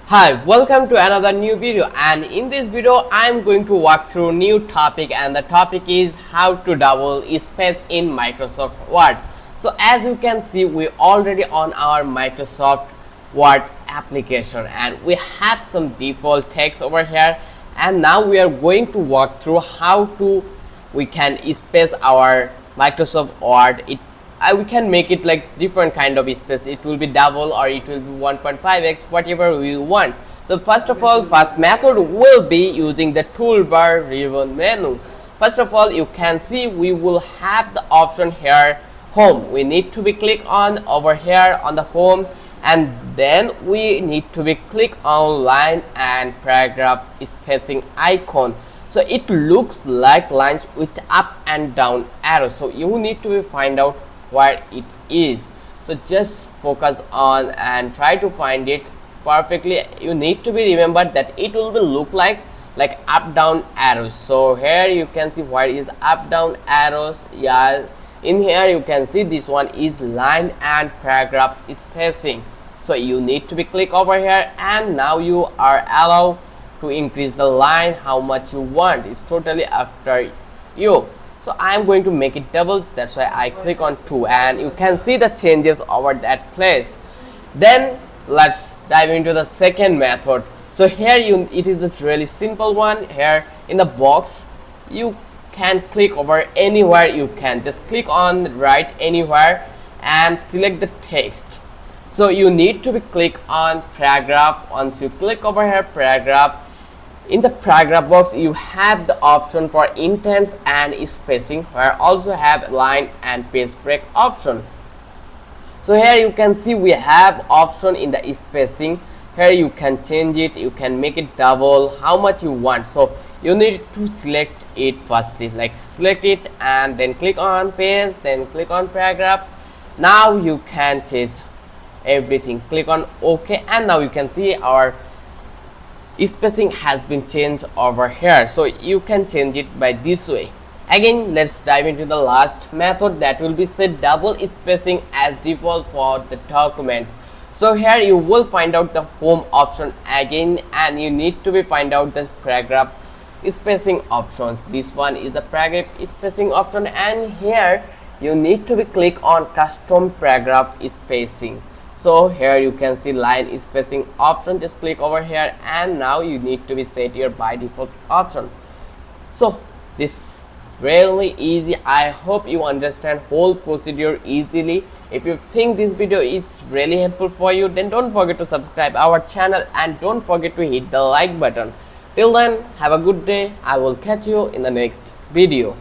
Hi, welcome to another new video, and in this video I am going to walk through new topic, and the topic is how to double space in Microsoft Word. So as you can see, we already on our Microsoft Word application and we have some default text over here, and now we are going to walk through how to we can space our Microsoft Word. We can make it like different kind of space. It will be double or it will be 1.5x, whatever we want. So first of all, first method will be using the toolbar ribbon menu. First of all, you can see we will have the option here, home. We need to be click on over here on the home, and then we need to be click on line and paragraph spacing icon. So it looks like lines with up and down arrows, so you need to find out where it is. So just focus on and try to find it perfectly. You need to be remembered that it will be look like up down arrows. So here you can see where is up down arrows. Yeah, in here you can see this one is line and paragraph spacing. So you need to be click over here, and now you are allowed to increase the line how much you want. It's totally after you. So I'm going to make it double, that's why I click on 2, and you can see the changes over that place. Then let's dive into the second method. So here it is this really simple one. Here in the box you can click over anywhere. You can just click on right anywhere and select the text. So you need to be click on paragraph. Once you click over here paragraph, in the paragraph box you have the option for indents and spacing, where also have line and page break option. So here you can see we have option in the spacing. Here you can change it, you can make it double how much you want. So you need to select it firstly, like select it and then click on page, then click on paragraph. Now you can change everything, click on OK, and now you can see our spacing has been changed over here. So you can change it by this way. Again, let's dive into the last method, that will be set double spacing as default for the document. So here you will find out the home option again, and you need to be find out the paragraph spacing options. This one is the paragraph spacing option, and here you need to be click on custom paragraph spacing. So here you can see line spacing option, just click over here, and now you need to be set your by default option. So this really easy. I hope you understand whole procedure easily. If you think this video is really helpful for you, then don't forget to subscribe our channel and don't forget to hit the like button. Till then, have a good day. I will catch you in the next video.